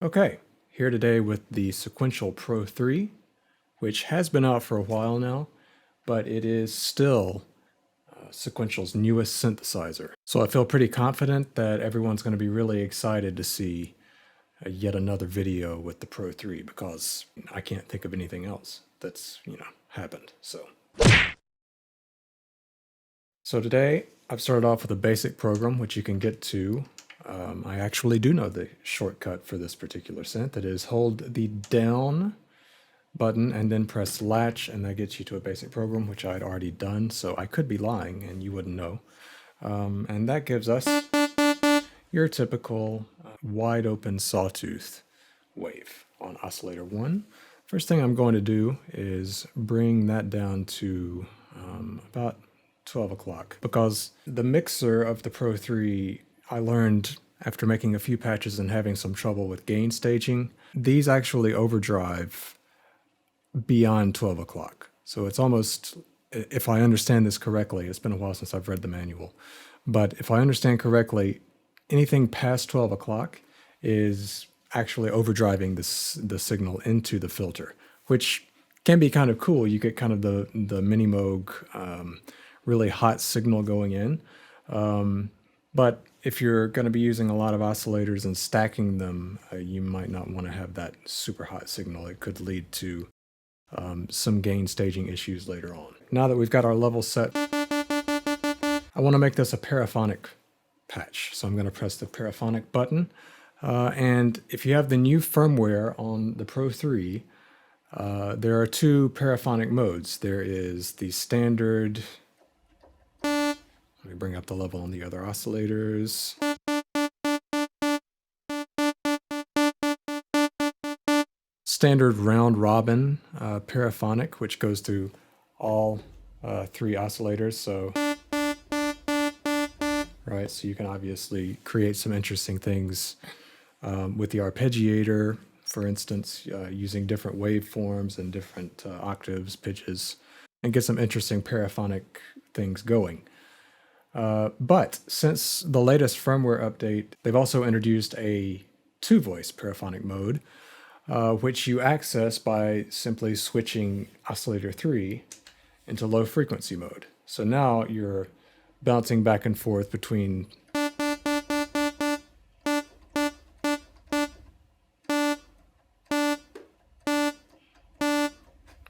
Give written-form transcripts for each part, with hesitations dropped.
Okay, here today with the Sequential Pro 3, which has been out for a while now, but it is still Sequential's newest synthesizer. So I feel pretty confident that everyone's going to be really excited to see yet another video with the Pro 3 because I can't think of anything else that's, happened. So today I've started off with a basic program which you can get to. I actually do know the shortcut for this particular synth. It is hold the down button and then press latch, and that gets you to a basic program, which I'd already done, so I could be lying and you wouldn't know. And that gives us your typical wide open sawtooth wave on oscillator 1. First thing I'm going to do is bring that down to about 12 o'clock, because the mixer of the Pro 3, I learned after making a few patches and having some trouble with gain staging, these actually overdrive beyond 12 o'clock. So it's almost, if I understand this correctly, it's been a while since I've read the manual, but if I understand correctly, anything past 12 o'clock is actually overdriving the signal into the filter, which can be kind of cool. You get kind of the Minimoog really hot signal going in. But if you're going to be using a lot of oscillators and stacking them, you might not want to have that super hot signal. It could lead to some gain staging issues later on. Now that we've got our level set, I want to make this a paraphonic patch. So I'm going to press the paraphonic button. And if you have the new firmware on the Pro 3, there are two paraphonic modes. There is the standard. Let me bring up the level on the other oscillators. Standard round robin paraphonic, which goes through all three oscillators. So you can obviously create some interesting things with the arpeggiator, for instance, using different waveforms and different octaves, pitches, and get some interesting paraphonic things going. But since the latest firmware update, they've also introduced a two-voice paraphonic mode, which you access by simply switching oscillator 3 into low frequency mode. So now you're bouncing back and forth between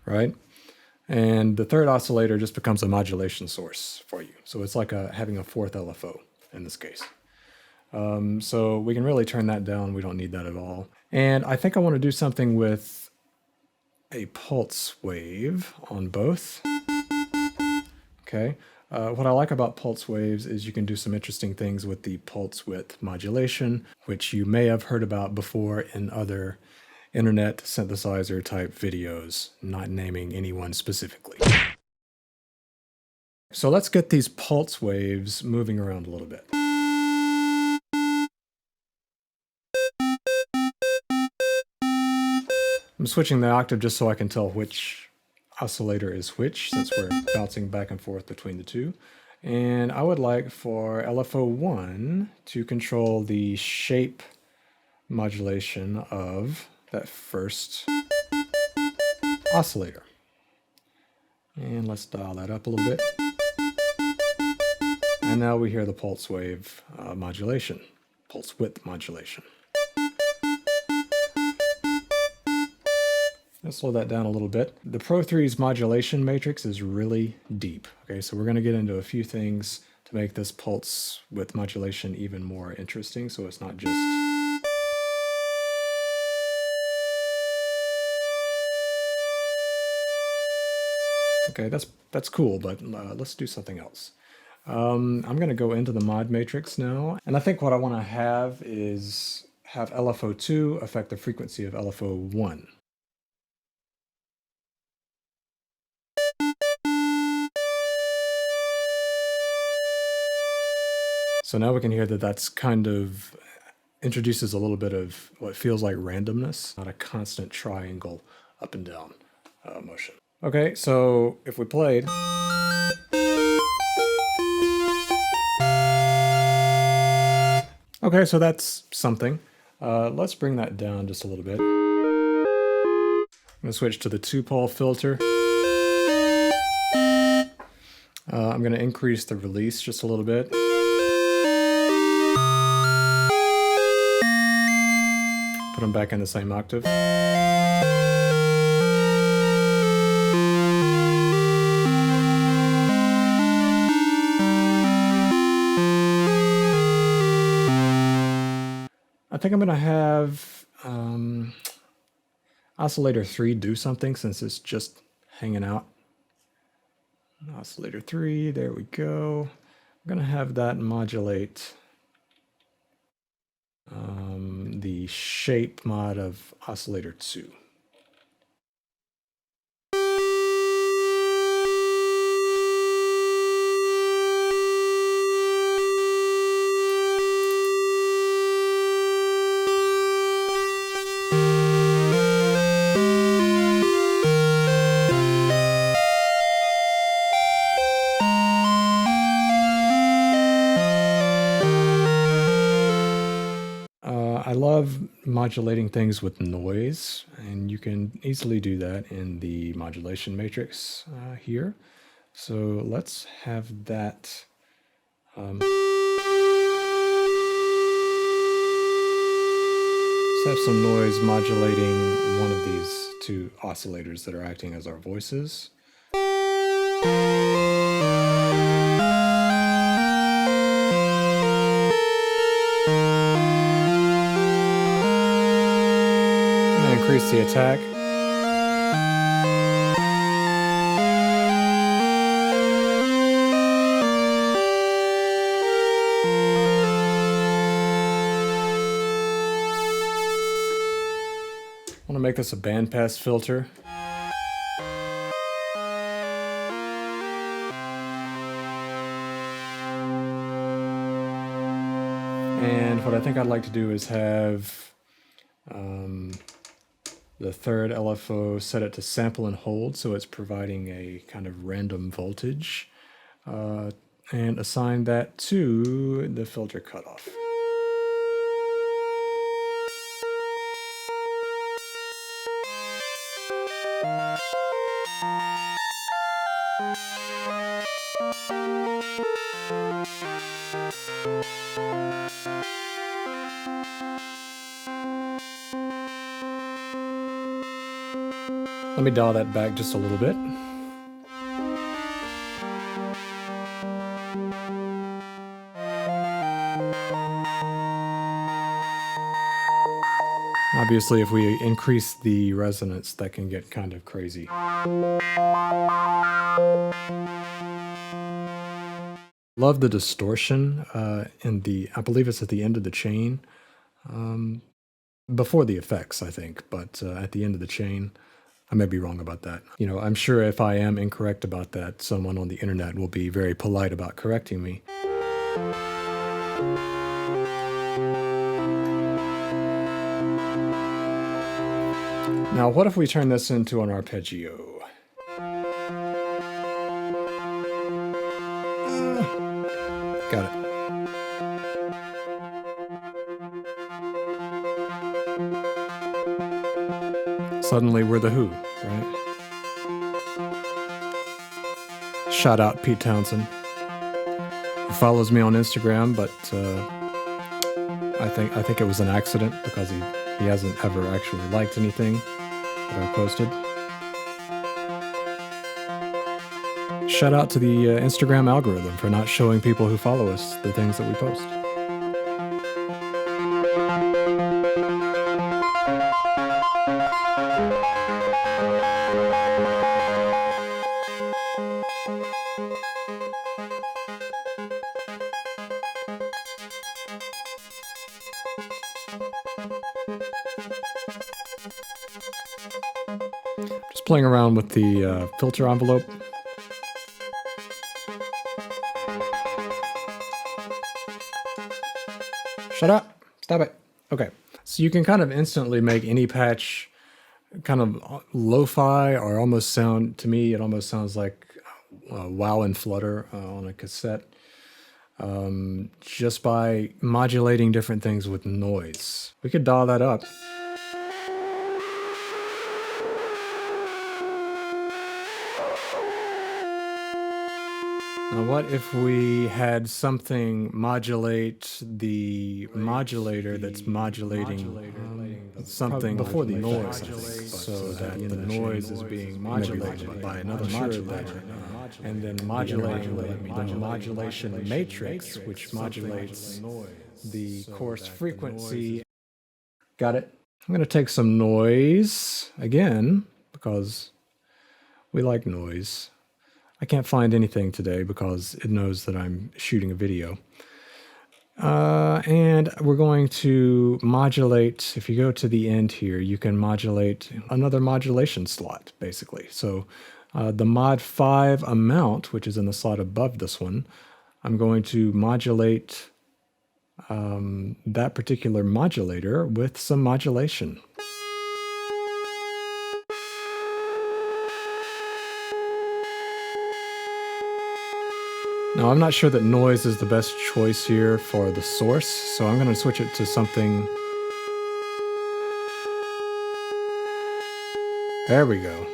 right? And the third oscillator just becomes a modulation source for you. So it's like having a fourth LFO in this case. So we can really turn that down. We don't need that at all. And I think I want to do something with a pulse wave on both. Okay. What I like about pulse waves is you can do some interesting things with the pulse width modulation, which you may have heard about before in other internet synthesizer type videos, not naming anyone specifically. So let's get these pulse waves moving around a little bit. I'm switching the octave just so I can tell which oscillator is which, since we're bouncing back and forth between the two. And I would like for LFO1 to control the shape modulation of that first oscillator. And let's dial that up a little bit. And now we hear the pulse wave modulation, pulse width modulation. Let's slow that down a little bit. The Pro 3's modulation matrix is really deep. Okay, so we're going to get into a few things to make this pulse width modulation even more interesting, so it's not just okay, that's cool, but let's do something else. I'm going to go into the mod matrix now, and I think what I want to have is have LFO2 affect the frequency of LFO1. So now we can hear that that's kind of introduces a little bit of what feels like randomness, not a constant triangle up and down motion. Okay, so if we played, okay, so that's something. Let's bring that down just a little bit. I'm going to switch to the 2-pole filter. I'm going to increase the release just a little bit. Put them back in the same octave. I think I'm going to have oscillator 3 do something since it's just hanging out. Oscillator 3, there we go. I'm going to have that modulate the shape mod of oscillator 2. I love modulating things with noise, and you can easily do that in the modulation matrix here. So let's have that. Let's have some noise modulating one of these two oscillators that are acting as our voices. Increase the attack. I want to make this a bandpass filter. And what I think I'd like to do is have the third LFO set it to sample and hold, so it's providing a kind of random voltage, and assign that to the filter cutoff. Let me dial that back just a little bit. Obviously, if we increase the resonance, that can get kind of crazy. Love the distortion in the, I believe it's at the end of the chain. Before the effects, I think, but at the end of the chain. I may be wrong about that. You know, I'm sure if I am incorrect about that, someone on the internet will be very polite about correcting me. Now, what if we turn this into an arpeggio? Got it. Suddenly we're the Who, right? Shout out Pete Townsend, who follows me on Instagram, but I think it was an accident because he hasn't ever actually liked anything that I posted. Shout out to the Instagram algorithm for not showing people who follow us the things that we post. Just playing around with the filter envelope. Shut up! Stop it! Okay, so you can kind of instantly make any patch kind of lo-fi or almost sound, to me, it almost sounds like Wow and Flutter on a cassette. just by modulating different things with noise. We could dial that up. Now what if we had something modulate the modulator that's modulating something before the noise, I think, so that the noise is being modulated by another modulator, and then modulating the modulation matrix, which modulates the coarse frequency. Got it? I'm going to take some noise again, because we like noise. I can't find anything today because it knows that I'm shooting a video. And we're going to modulate. If you go to the end here, you can modulate another modulation slot, basically. So the mod 5 amount, which is in the slot above this one, I'm going to modulate that particular modulator with some modulation. Now, I'm not sure that noise is the best choice here for the source, so I'm going to switch it to something. There we go.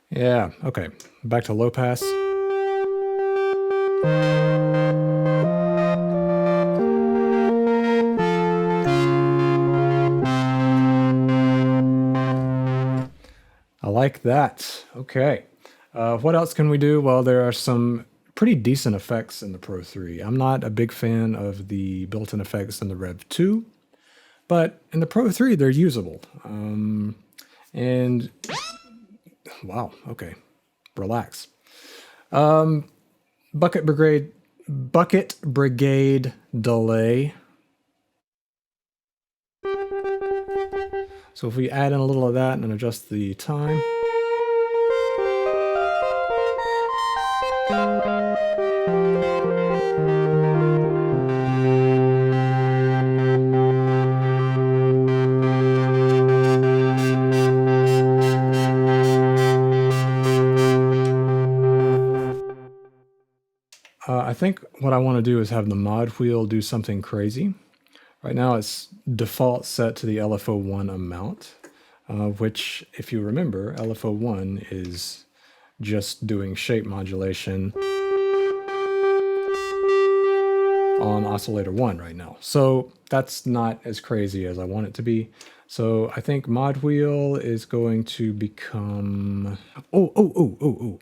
Yeah, okay. Back to low pass. I like that. Okay. What else can we do? Well, there are some pretty decent effects in the Pro 3. I'm not a big fan of the built-in effects in the Rev 2, but in the Pro 3, they're usable. And wow, okay, relax. Bucket Brigade delay. So if we add in a little of that and adjust the time. I think what I want to do is have the mod wheel do something crazy. Right now it's default set to the LFO1 amount, which, if you remember, LFO1 is just doing shape modulation on oscillator 1 right now. So that's not as crazy as I want it to be. So I think mod wheel is going to become... Oh.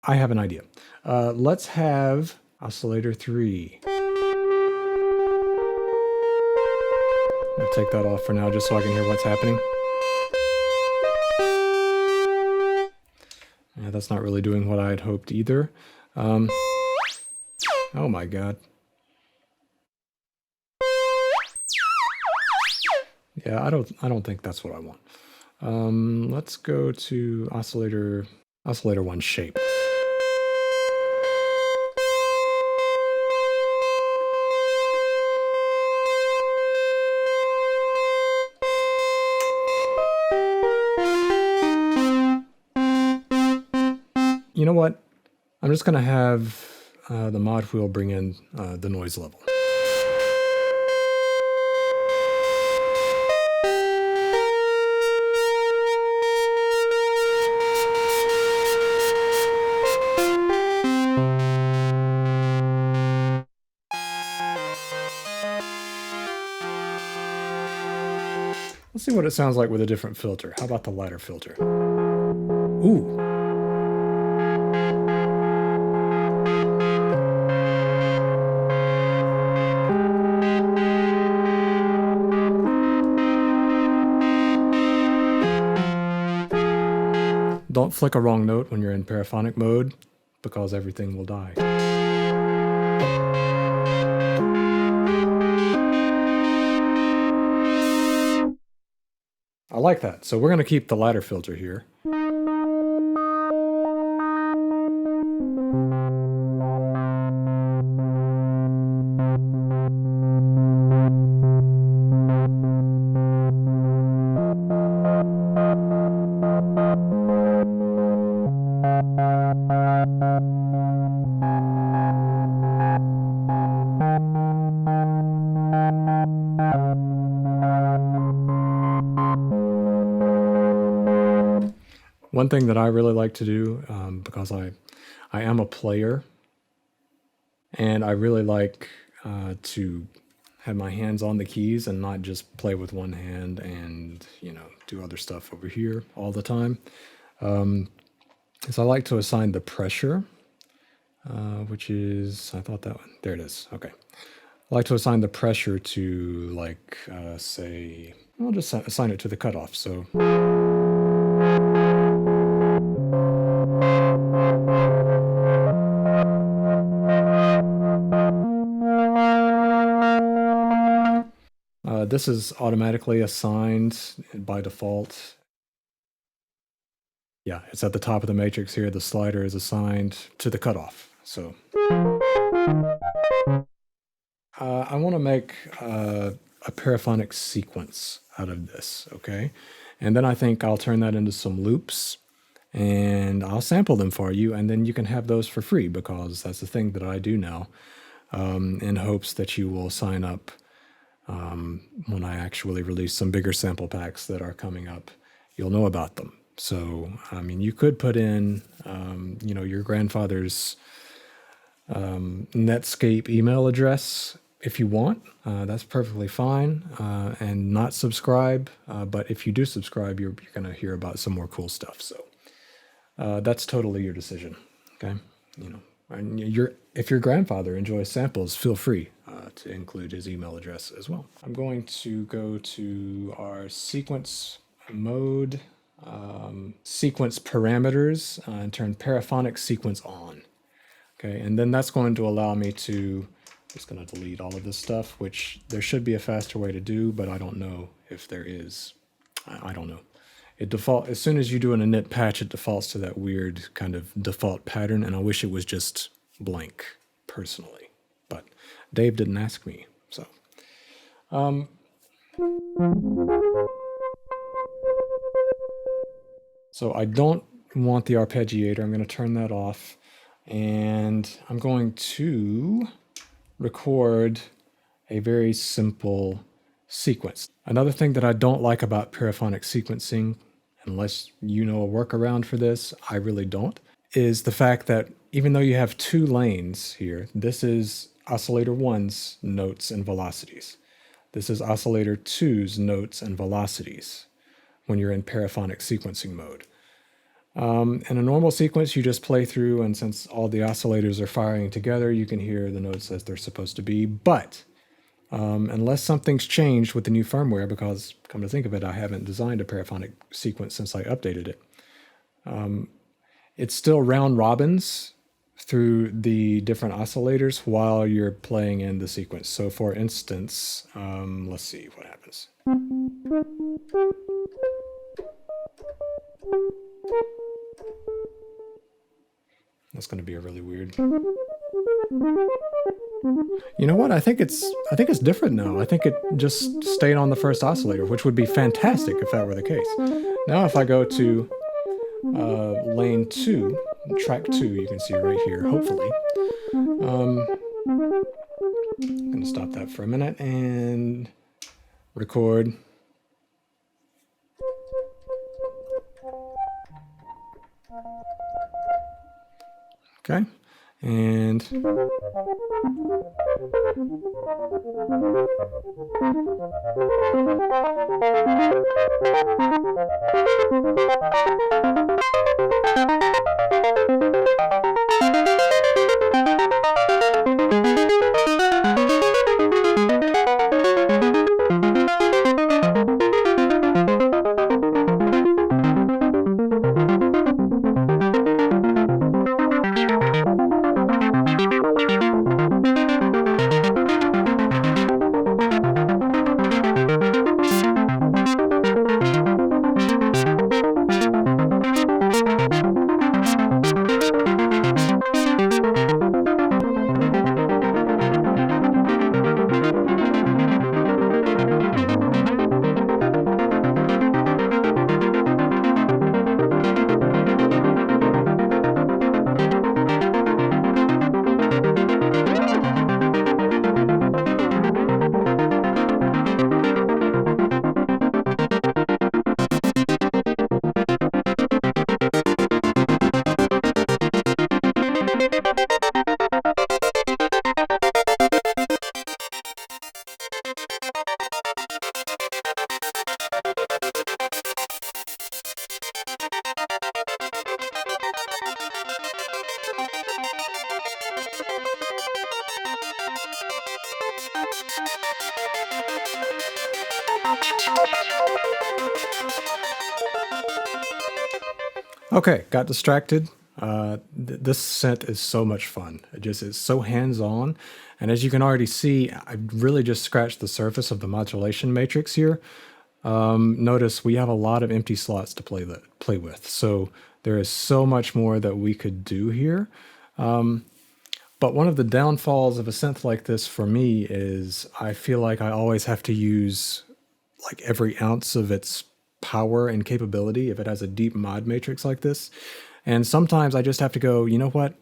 I have an idea. Let's have oscillator 3. I'll take that off for now just so I can hear what's happening. Yeah, that's not really doing what I had hoped either. Oh my god. Yeah, I don't think that's what I want. Let's go to oscillator 1 shape. You know what? I'm just going to have the mod wheel bring in the noise level. Let's see what it sounds like with a different filter. How about the lighter filter? Ooh. Don't flick a wrong note when you're in paraphonic mode, because everything will die. I like that. So we're going to keep the lighter filter here. One thing that I really like to do, because I am a player, and I really like to have my hands on the keys and not just play with one hand and, you know, do other stuff over here all the time. So I like to assign the pressure, which is, I thought that one, there it is, okay. I like to assign the pressure to, like, say, I'll just assign it to the cutoff, so. This is automatically assigned by default. Yeah, it's at the top of the matrix here. The slider is assigned to the cutoff. So I want to make a paraphonic sequence out of this, okay? And then I think I'll turn that into some loops, and I'll sample them for you, and then you can have those for free, because that's the thing that I do now, in hopes that you will sign up when I actually release some bigger sample packs that are coming up. You'll know about them. So, I mean, you could put in, you know, your grandfather's Netscape email address if you want. That's perfectly fine, and not subscribe. But if you do subscribe, you're going to hear about some more cool stuff. So that's totally your decision. Okay, you know, and if your grandfather enjoys samples, feel free to include his email address as well. I'm going to go to our sequence mode, sequence parameters, and turn paraphonic sequence on. Okay, and then that's going to allow me to, just going to delete all of this stuff, which there should be a faster way to do, but I don't know if there is. I don't know. It as soon as you do an init patch, it defaults to that weird kind of default pattern, and I wish it was just blank, personally. But Dave didn't ask me, so. So I don't want the arpeggiator. I'm going to turn that off, and I'm going to record a very simple sequence. Another thing that I don't like about paraphonic sequencing, unless you know a workaround for this, I really don't, is the fact that even though you have two lanes here, this is oscillator 1's notes and velocities. This is oscillator 2's notes and velocities when you're in paraphonic sequencing mode. In a normal sequence, you just play through, and since all the oscillators are firing together, you can hear the notes as they're supposed to be. But unless something's changed with the new firmware, because come to think of it, I haven't designed a paraphonic sequence since I updated it, it's still round robins through the different oscillators while you're playing in the sequence. So for instance, let's see what happens. That's going to be a really weird. You know what? I think it's different now. I think it just stayed on the first oscillator, which would be fantastic if that were the case. Now if I go to lane 2, track 2, you can see right here, hopefully. I'm going to stop that for a minute and record. Okay, and Okay, got distracted. This synth is so much fun. It just is so hands-on. And as you can already see, I really just scratched the surface of the modulation matrix here. Notice we have a lot of empty slots to play with. So there is so much more that we could do here. But one of the downfalls of a synth like this for me is I feel like I always have to use like every ounce of its power and capability if it has a deep mod matrix like this. And sometimes I just have to go, you know what?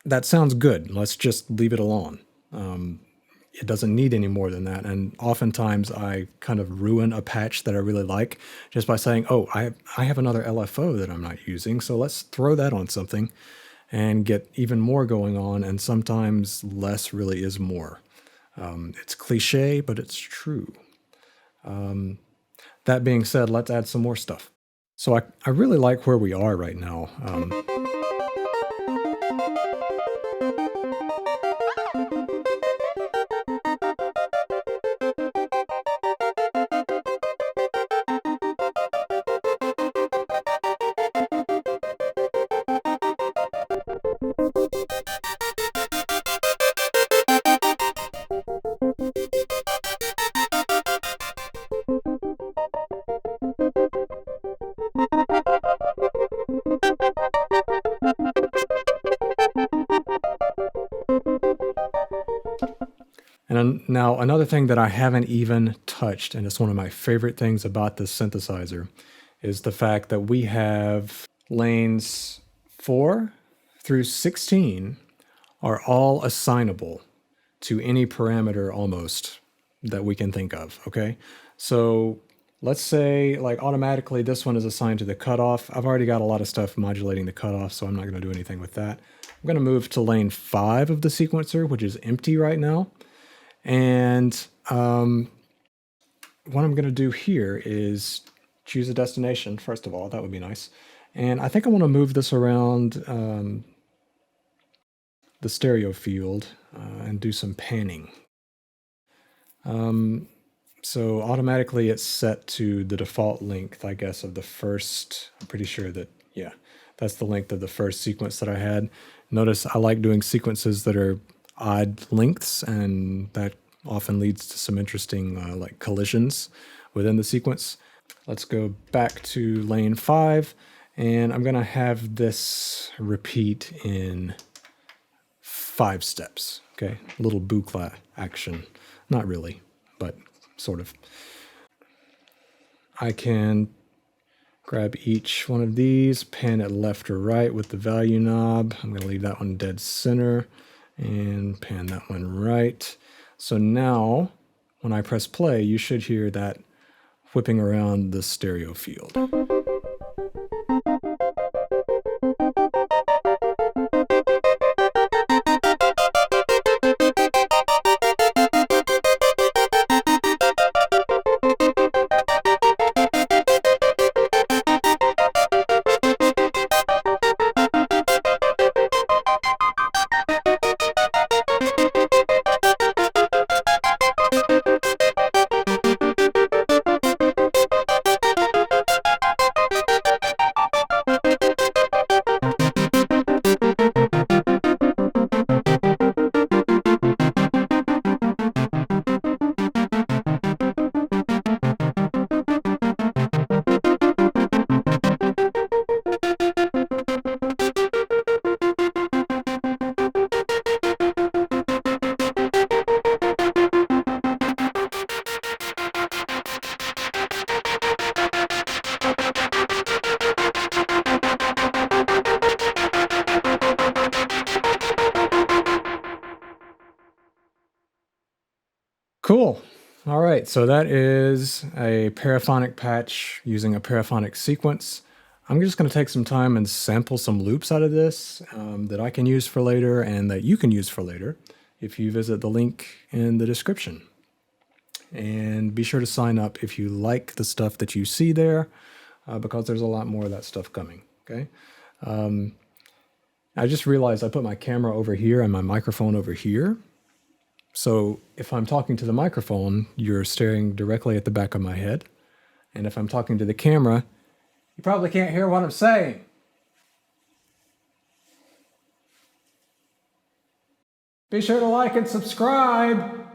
That sounds good. Let's just leave it alone. It doesn't need any more than that. And oftentimes I kind of ruin a patch that I really like just by saying, oh, I have another LFO that I'm not using, so let's throw that on something and get even more going on. And sometimes less really is more. It's cliche, but it's true. That being said, let's add some more stuff. So I really like where we are right now. And now another thing that I haven't even touched, and it's one of my favorite things about this synthesizer, is the fact that we have lanes 4 through 16 are all assignable to any parameter almost that we can think of, okay? So let's say like automatically this one is assigned to the cutoff. I've already got a lot of stuff modulating the cutoff, so I'm not gonna do anything with that. I'm gonna move to lane 5 of the sequencer, which is empty right now. And what I'm going to do here is choose a destination, first of all. That would be nice. And I think I want to move this around the stereo field and do some panning. So automatically it's set to the default length, I guess, of the first. I'm pretty sure that, yeah, that's the length of the first sequence that I had. Notice I like doing sequences that are odd lengths, and that often leads to some interesting like collisions within the sequence. Let's go back to lane 5, and I'm gonna have this repeat in 5 steps. Okay, a little boucle action. Not really, but sort of. I can grab each one of these, pan it left or right with the value knob. I'm gonna leave that one dead center and pan that one right. So now, when I press play, you should hear that whipping around the stereo field. Cool. All right, so that is a paraphonic patch using a paraphonic sequence. I'm just going to take some time and sample some loops out of this that I can use for later and that you can use for later if you visit the link in the description. And be sure to sign up if you like the stuff that you see there because there's a lot more of that stuff coming, okay? I just realized I put my camera over here and my microphone over here. So if I'm talking to the microphone, you're staring directly at the back of my head. And if I'm talking to the camera, you probably can't hear what I'm saying. Be sure to like and subscribe.